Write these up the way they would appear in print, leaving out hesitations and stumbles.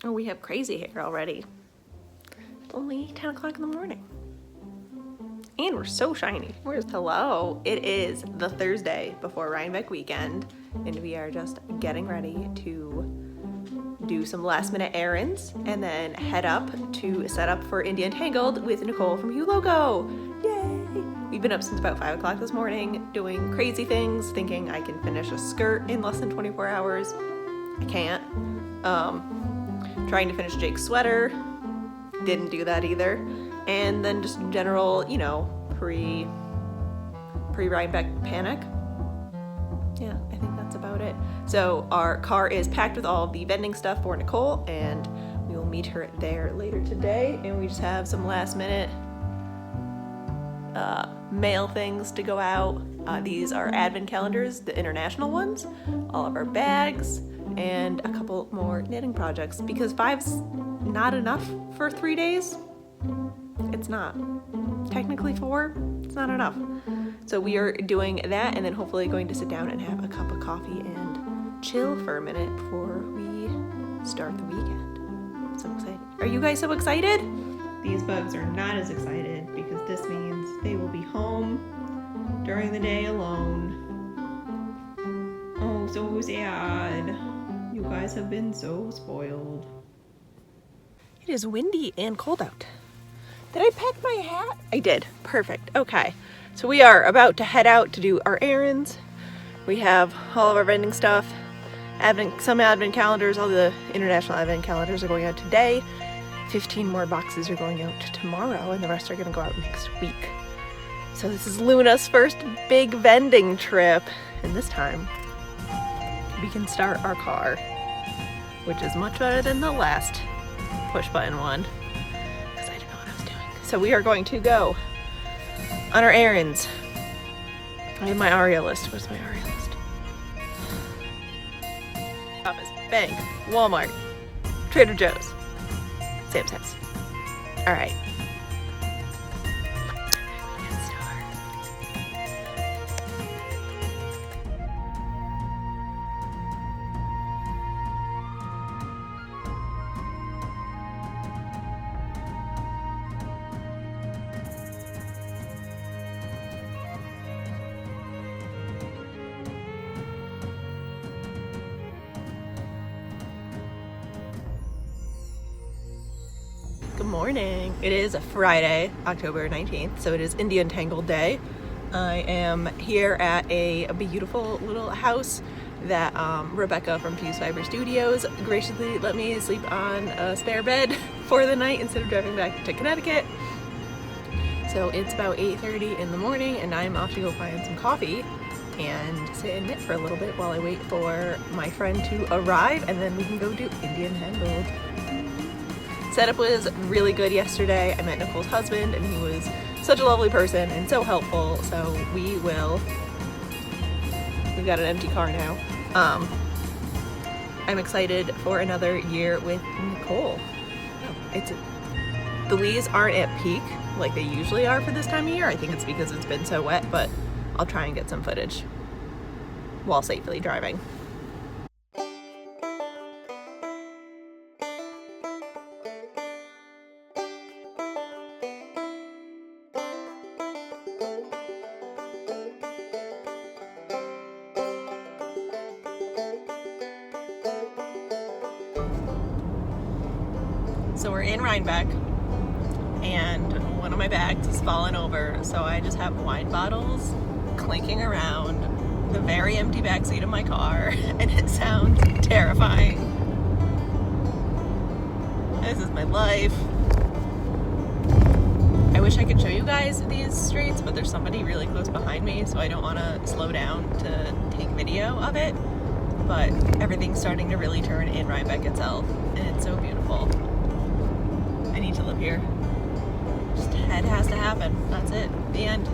Oh, we have crazy hair already. It's only 10 o'clock in the morning. And we're so shiny. Hello? It is the Thursday before Rhinebeck weekend, and we are just getting ready to do some last minute errands and then head up to set up for Indie Untangled with Nicole from Hue Logo. Yay! We've been up since about 5 o'clock this morning doing crazy things, thinking I can finish a skirt in less than 24 hours. I can't. Trying to finish Jake's sweater. Didn't do that either. And then just general, pre-Rhinebeck panic. Yeah, I think that's about it. So our car is packed with all of the vending stuff for Nicole, and we will meet her there later today. And we just have some last minute mail things to go out. These are advent calendars, the international ones, all of our bags, and a couple more knitting projects, because 5's not enough for 3 days. It's not. Technically 4, it's not enough. So we are doing that, and then hopefully going to sit down and have a cup of coffee and chill for a minute before we start the weekend. I'm so excited. Are you guys so excited? These bugs are not as excited because this means they will be home during the day alone. Oh, so sad. You guys have been so spoiled. It is windy and cold out. Did I pack my hat? I did. Perfect. Okay. So we are about to head out to do our errands. We have all of our vending stuff. Some advent calendars, all the international advent calendars are going out today. 15 more boxes are going out tomorrow, and the rest are going to go out next week. So this is Luna's first big vending trip. And this time, we can start our car, which is much better than the last push button one. So we are going to go on our errands. I have my ARIA list. Where's my ARIA list? Office, bank, Walmart, Trader Joe's, Sam's House. All right. Good morning. It is a Friday, October 19th, so it is Indie Untangled Day. I am here at a beautiful little house that Rebecca from Fuse Fiber Studios graciously let me sleep on a spare bed for the night instead of driving back to Connecticut. So it's about 8:30 in the morning, and I'm off to go find some coffee and sit and knit for a little bit while I wait for my friend to arrive, and then we can go do Indie Untangled. Setup was really good yesterday. I met Nicole's husband, and he was such a lovely person and so helpful. So we've got an empty car now. I'm excited for another year with Nicole. The leaves aren't at peak like they usually are for this time of year. I think it's because it's been so wet, but I'll try and get some footage while safely driving. So we're in Rhinebeck, and one of my bags has fallen over, so I just have wine bottles clinking around the very empty backseat of my car, and it sounds terrifying. This is my life. I wish I could show you guys these streets, but there's somebody really close behind me, so I don't want to slow down to take video of it. But everything's starting to really turn in Rhinebeck itself, and it's so beautiful. I need to live here. Just it has to happen. That's it. The end.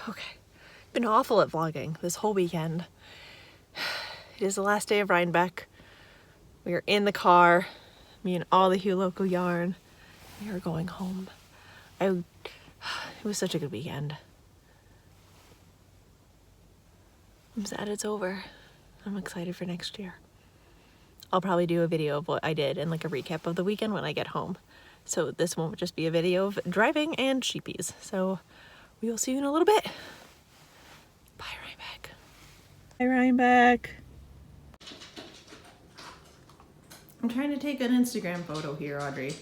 Okay, been awful at vlogging this whole weekend. It is the last day of Rhinebeck. We are in the car, me and all the Hugh local yarn. We are going home. It was such a good weekend. I'm sad it's over. I'm excited for next year. I'll probably do a video of what I did and like a recap of the weekend when I get home. So this won't just be a video of driving and sheepies. So we will see you in a little bit. Bye, Rhinebeck. Bye, Rhinebeck. I'm trying to take an Instagram photo here, Audrey.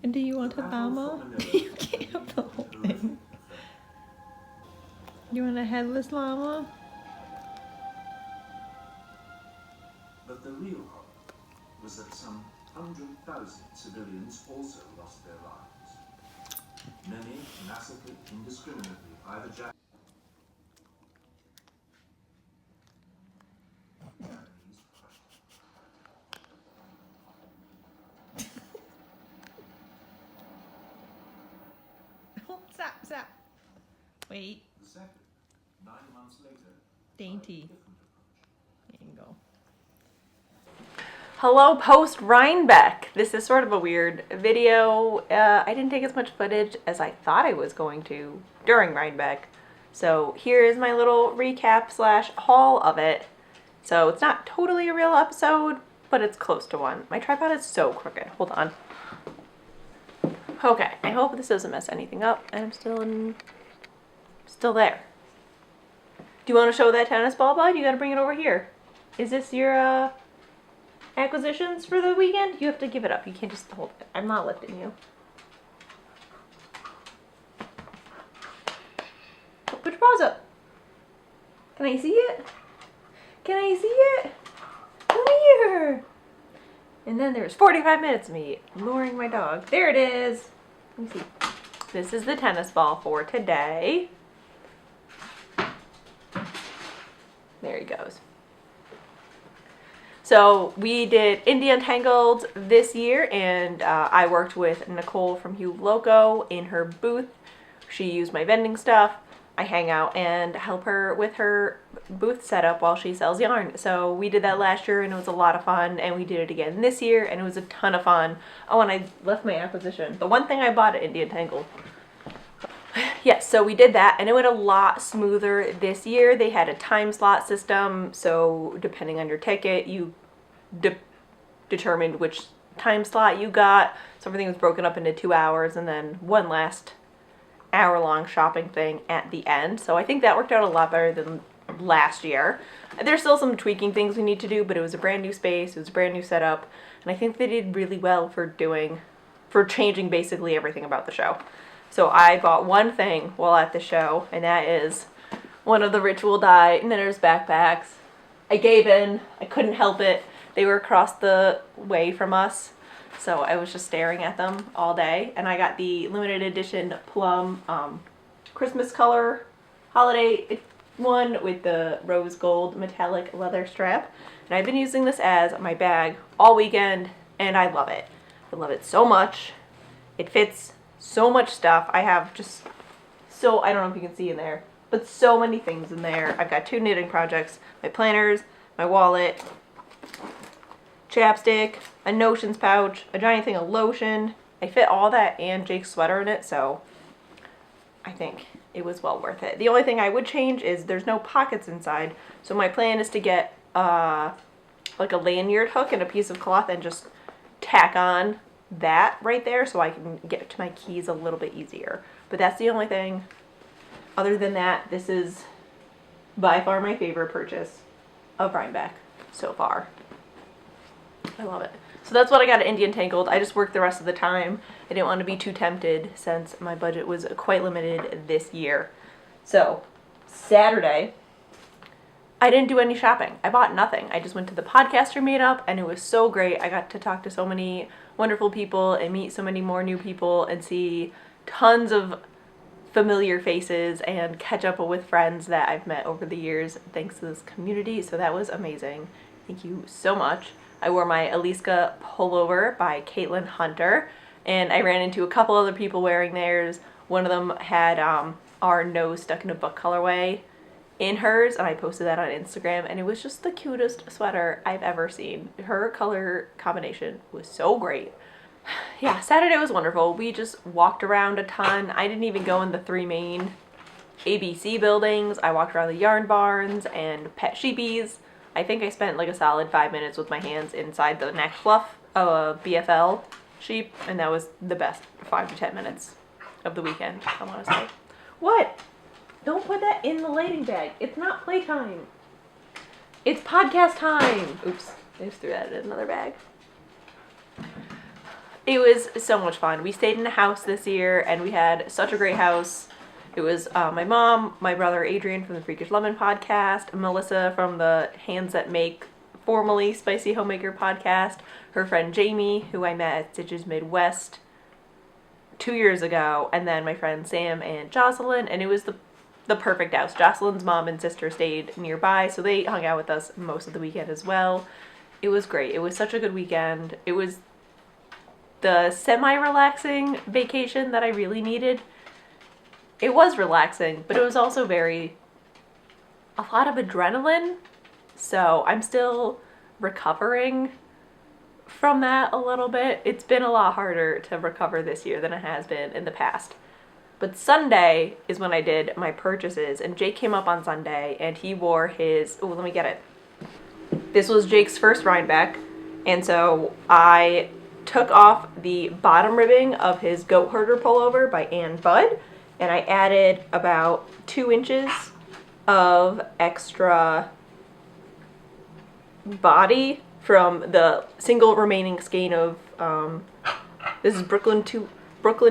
And do you want a llama? You can't have the whole thing. You want a headless llama? But the real horror was that some 100,000 civilians also lost their lives. Many massacred indiscriminately by the Japanese. Stop. Wait. The second, 9 months later, Dainty. There you go. Hello, post Rhinebeck. This is sort of a weird video. I didn't take as much footage as I thought I was going to during Rhinebeck. So here is my little recap / haul of it. So it's not totally a real episode, but it's close to one. My tripod is so crooked. Hold on. Okay, I hope this doesn't mess anything up, and I'm still there. Do you want to show that tennis ball, bud? You gotta bring it over here. Is this your acquisitions for the weekend? You have to give it up. You can't just hold it. I'm not lifting you. Put your paws up. Can I see it? Can I see it? Come here. And then there's 45 minutes of me luring my dog. There it is. Let me see. This is the tennis ball for today. There he goes. So we did Indie Untangled this year, and I worked with Nicole from Hugh Loco in her booth. She used my vending stuff. I hang out and help her with her booth setup while she sells yarn. So we did that last year and it was a lot of fun, and we did it again this year and it was a ton of fun. Oh, and I left my acquisition. The one thing I bought at Indie Untangled. Yes, so we did that and it went a lot smoother this year. They had a time slot system, so depending on your ticket, you determined which time slot you got. So everything was broken up into 2 hours and then one last hour-long shopping thing at the end. So I think that worked out a lot better than last year. There's still some tweaking things we need to do, but it was a brand new space, it was a brand new setup, and I think they did really well for changing basically everything about the show. So I bought one thing while at the show, and that is one of the Ritual Dye Knitter's backpacks. I gave in, I couldn't help it. They were across the way from us, so I was just staring at them all day, and I got the limited edition plum Christmas color holiday one with the rose gold metallic leather strap, and I've been using this as my bag all weekend, and I love it. I love it so much. It fits so much stuff. I have just I don't know if you can see in there, but so many things in there. I've got 2 knitting projects, my planners, my wallet, chapstick, a notions pouch, a giant thing of lotion. I fit all that and Jake's sweater in it, so I think it was well worth it. The only thing I would change is there's no pockets inside, so my plan is to get like a lanyard hook and a piece of cloth and just tack on that right there so I can get to my keys a little bit easier. But that's the only thing. Other than that, this is by far my favorite purchase of Rhinebeck so far. I love it. So that's what I got at Indie Untangled. I just worked the rest of the time. I didn't want to be too tempted since my budget was quite limited this year. So Saturday, I didn't do any shopping. I bought nothing. I just went to the podcaster meetup and it was so great. I got to talk to so many wonderful people and meet so many more new people and see tons of familiar faces and catch up with friends that I've met over the years thanks to this community. So that was amazing. Thank you so much. I wore my Aliska pullover by Caitlin Hunter, and I ran into a couple other people wearing theirs. One of them had our nose stuck in a book colorway in hers, and I posted that on Instagram, and it was just the cutest sweater I've ever seen. Her color combination was so great. Yeah, Saturday was wonderful. We just walked around a ton. I didn't even go in the 3 main ABC buildings. I walked around the yarn barns and pet sheepies. I think I spent like a solid 5 minutes with my hands inside the neck fluff of a BFL sheep, and that was the best 5 to 10 minutes of the weekend, I want to say. What? Don't put that in the lighting bag. It's not playtime. It's podcast time. Oops, I just threw that in another bag. It was so much fun. We stayed in a house this year, and we had such a great house. It was my mom, my brother Adrian from the Freakish Lemon podcast, Melissa from the Hands That Make, formerly Spicy Homemaker podcast, her friend Jamie, who I met at Stitches Midwest 2 years ago, and then my friend Sam and Jocelyn, and it was the perfect house. Jocelyn's mom and sister stayed nearby, so they hung out with us most of the weekend as well. It was great. It was such a good weekend. It was the semi-relaxing vacation that I really needed. It was relaxing, but it was also a lot of adrenaline. So I'm still recovering from that a little bit. It's been a lot harder to recover this year than it has been in the past. But Sunday is when I did my purchases, and Jake came up on Sunday and he wore his, oh, let me get it. This was Jake's first Rhinebeck, and so I took off the bottom ribbing of his goat herder pullover by Ann Budd, and I added about 2 inches of extra body from the single remaining skein of, this is Brooklyn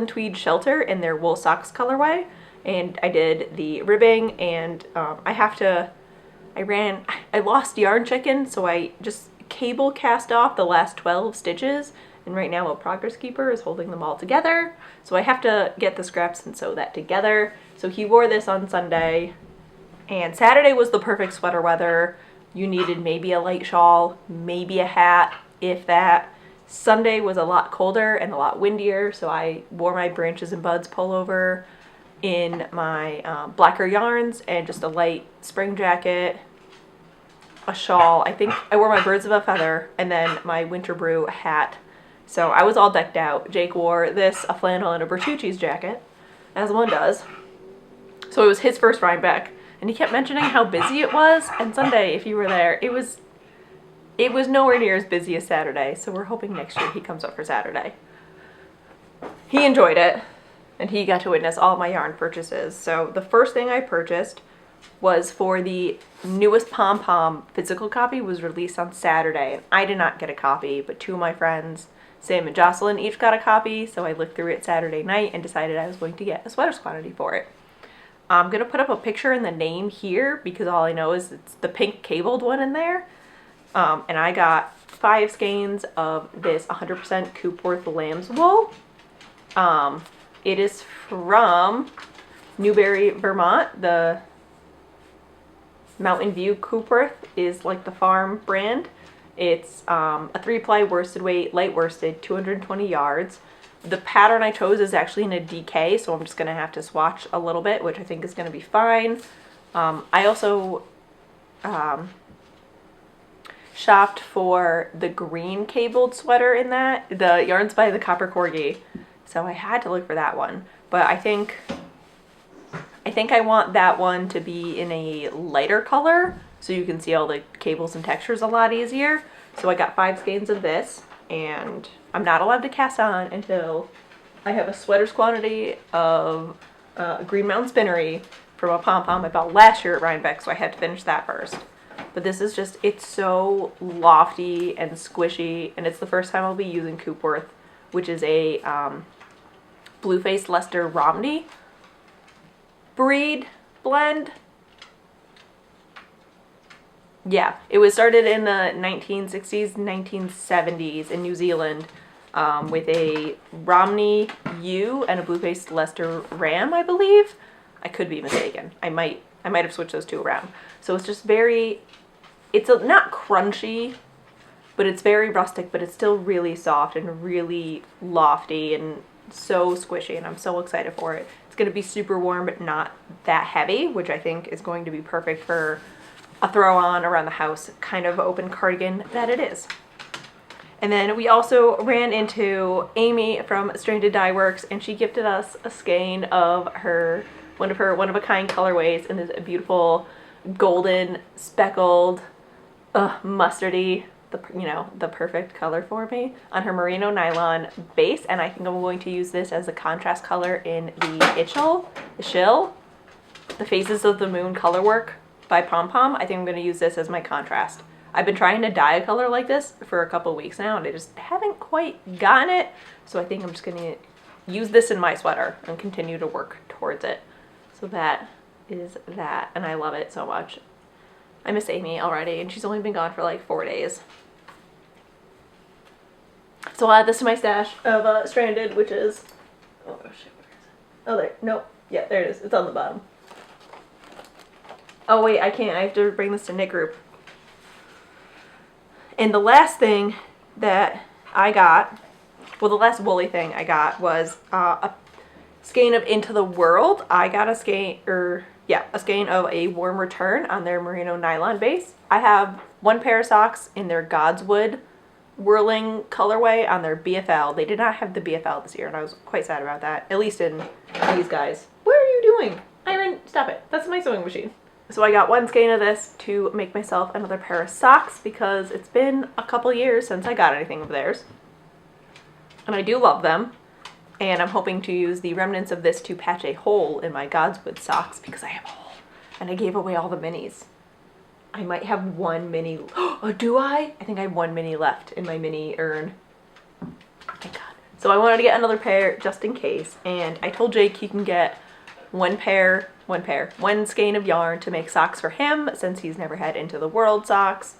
Tweed Shelter in their wool socks colorway, and I did the ribbing, and I lost yarn chicken, so I just cable cast off the last 12 stitches, and right now a progress keeper is holding them all together, so I have to get the scraps and sew that together. So he wore this on Sunday, and Saturday was the perfect sweater weather. You needed maybe a light shawl, maybe a hat, if that. Sunday was a lot colder and a lot windier, so I wore my Branches and Buds pullover in my Blacker yarns and just a light spring jacket, a shawl. I think I wore my Birds of a Feather, and then my Winter Brew hat. So I was all decked out. Jake wore this, a flannel and a Bertucci's jacket, as one does. So it was his first Rhinebeck, and he kept mentioning how busy it was, and Sunday, if you were there, it was nowhere near as busy as Saturday, so we're hoping next year he comes up for Saturday. He enjoyed it, and he got to witness all my yarn purchases. So the first thing I purchased was for the newest Pom Pom physical copy was released on Saturday, and I did not get a copy, but 2 of my friends, Sam and Jocelyn, each got a copy, so I looked through it Saturday night and decided I was going to get a sweaters quantity for it. I'm going to put up a picture in the name here because all I know is it's the pink cabled one in there. And I got 5 skeins of this 100% Coopworth lamb's wool. It is from Newberry, Vermont. The Mountain View Coopworth is like the farm brand. It's a 3-ply worsted weight, light worsted, 220 yards. The pattern I chose is actually in a DK, so I'm just going to have to swatch a little bit, which I think is going to be fine. I also shopped for the green cabled sweater in that. The yarn's by the Copper Corgi, so I had to look for that one. But I think I want that one to be in a lighter color so you can see all the cables and textures a lot easier. So I got 5 skeins of this, and I'm not allowed to cast on until I have a sweaters quantity of Green Mountain Spinnery from a pom-pom I bought last year at Rhinebeck, so I had to finish that first. But this is just, it's so lofty and squishy, and it's the first time I'll be using Coopworth, which is a Blue-Faced Leicester Romney breed blend. Yeah, it was started in the 1960s, 1970s in New Zealand with a Romney ewe and a Blue-Faced Leicester Ram, I believe. I could be mistaken. I might have switched those two around. So it's just very, not crunchy, but it's very rustic, but it's still really soft and really lofty and so squishy, and I'm so excited for it. It's going to be super warm, but not that heavy, which I think is going to be perfect for a throw on around the house kind of open cardigan that it is. And then we also ran into Amy from Stranded Dye Works, and she gifted us a skein of her one of a kind colorways in this beautiful golden speckled mustardy, the perfect color for me, on her merino nylon base. And I think I'm going to use this as a contrast color in the Shill, the Faces of the Moon color work by Pom Pom. I think I'm going to use this as my contrast. I've been trying to dye a color like this for a couple weeks now, and I just haven't quite gotten it. So I think I'm just going to use this in my sweater and continue to work towards it. So that is that, and I love it so much. I miss Amy already, and she's only been gone for like 4 days. So I'll add this to my stash of Stranded, which is, oh shit, where is it? Oh, there, nope, yeah, there it is, it's on the bottom. Oh wait, I can't, I have to bring this to Knit Group. And the last thing that I got, well, the last woolly thing I got was a skein of Into the World. I got a skein of a Warm Return on their merino nylon base. I have one pair of socks in their Godswood whirling colorway on their BFL. They did not have the BFL this year, and I was quite sad about that, at least in these guys. What are you doing? Stop it. That's my sewing machine. So I got one skein of this to make myself another pair of socks because it's been a couple years since I got anything of theirs. And I do love them. And I'm hoping to use the remnants of this to patch a hole in my Godswood socks because I have a hole. And I gave away all the minis. I might have one mini. Oh, do I? I think I have one mini left in my mini urn. Thank God. So I wanted to get another pair just in case. And I told Jake he can get one skein of yarn to make socks for him since he's never had Into the World socks.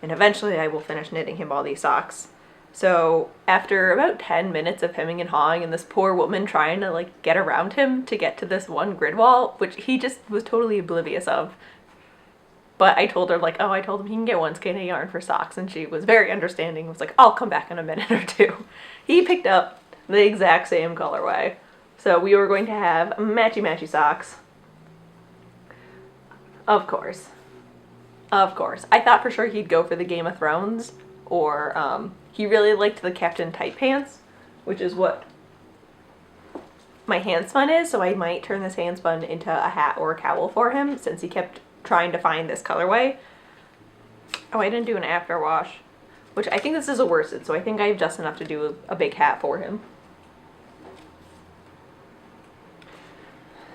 And eventually I will finish knitting him all these socks. So after about 10 minutes of hemming and hawing and this poor woman trying to like get around him to get to this one grid wall, which he just was totally oblivious of. But I told her I told him he can get one skein of yarn for socks, and she was very understanding, was like, I'll come back in a minute or two. He picked up the exact same colorway. So we were going to have matchy-matchy socks. Of course. Of course. I thought for sure he'd go for the Game of Thrones, or he really liked the Captain Tight Pants, which is what my handspun is, so I might turn this handspun into a hat or a cowl for him since he kept trying to find this colorway. Oh, I didn't do an after wash, which I think this is a worsted, so I think I have just enough to do a big hat for him.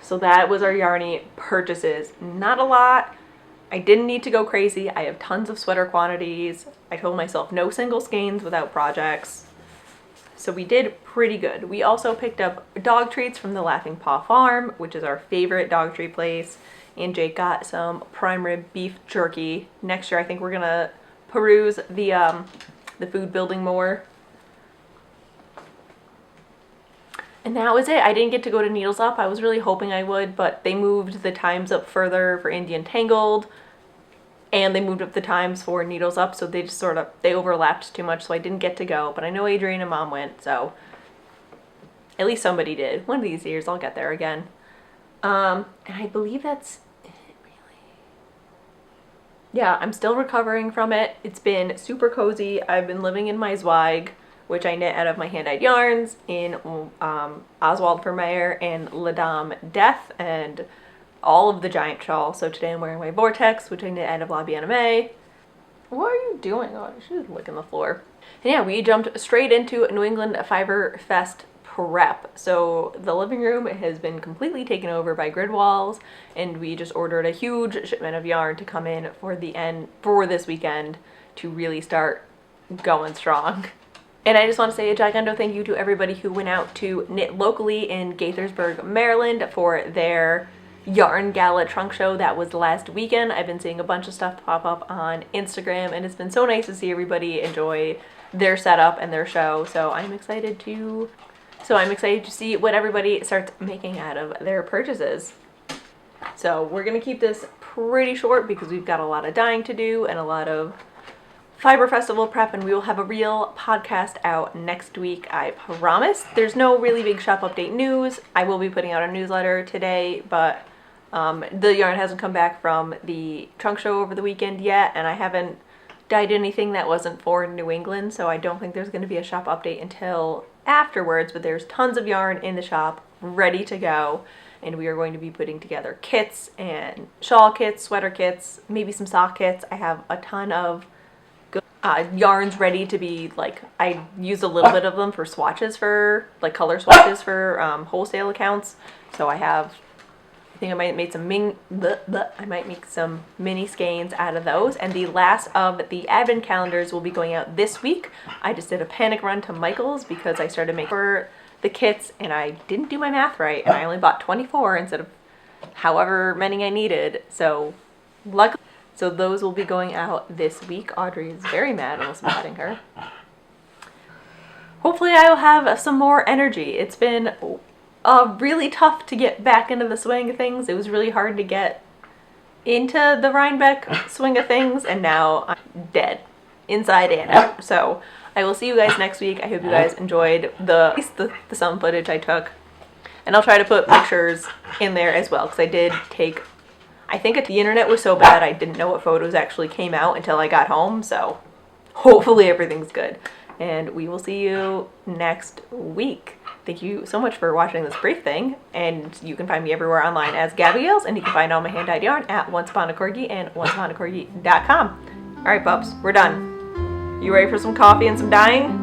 So that was our Yarny purchases. Not a lot. I didn't need to go crazy. I have tons of sweater quantities. I told myself no single skeins without projects. So we did pretty good. We also picked up dog treats from the Laughing Paw Farm, which is our favorite dog treat place. And Jake got some prime rib beef jerky. Next year I think we're gonna peruse the food building more. And that was it. I didn't get to go to Needles Up. I was really hoping I would, but they moved the times up further for Indie Untangled, and they moved up the times for Needles Up, so they just they overlapped too much, so I didn't get to go. But I know Adrienne and Mom went, so at least somebody did. One of these years I'll get there again. And I believe that's it, really. Yeah, I'm still recovering from it. It's been super cozy. I've been living in my Zweig, which I knit out of my hand-dyed yarns in Oswald Vermeer and La Dame Death, and all of the giant shawl. So today I'm wearing my Vortex, which I knit out of La Bien-Aimée. What are you doing? Oh, she's licking the floor. And yeah, we jumped straight into New England Fiber Fest prep. So the living room has been completely taken over by grid walls, and we just ordered a huge shipment of yarn to come in for this weekend to really start going strong. And I just want to say a giganto thank you to everybody who went out to knit locally in Gaithersburg, Maryland for their yarn gala trunk show that was last weekend. I've been seeing a bunch of stuff pop up on Instagram, and it's been so nice to see everybody enjoy their setup and their show. So I'm excited to see what everybody starts making out of their purchases. So we're gonna keep this pretty short because we've got a lot of dyeing to do and a lot of Fiber Festival prep, and we will have a real podcast out next week, I promise. There's no really big shop update news. I will be putting out a newsletter today, but the yarn hasn't come back from the trunk show over the weekend yet, and I haven't dyed anything that wasn't for New England, so I don't think there's going to be a shop update until afterwards, but there's tons of yarn in the shop ready to go, and we are going to be putting together kits and shawl kits, sweater kits, maybe some sock kits. I have a ton of yarns ready to be, like, I used a little bit of them for swatches, for like color swatches for wholesale accounts. So I think I might make some mini skeins out of those. And the last of the advent calendars will be going out this week. I just did a panic run to Michael's because I started making for the kits and I didn't do my math right, and I only bought 24 instead of however many I needed. So luckily, so those will be going out this week. Audrey is very mad and I'm patting her. Hopefully I will have some more energy. It's been really tough to get back into the swing of things. It was really hard to get into the Rhinebeck swing of things, and now I'm dead, inside and out. So I will see you guys next week. I hope you guys enjoyed the sun footage I took. And I'll try to put pictures in there as well, because I did take, I think the internet was so bad I didn't know what photos actually came out until I got home, so hopefully everything's good. And we will see you next week. Thank you so much for watching this brief thing, and you can find me everywhere online as Gabby Gales, and you can find all my hand-dyed yarn at OnceUponACorgi and OnceUponACorgi.com. Alright pups, we're done. You ready for some coffee and some dyeing?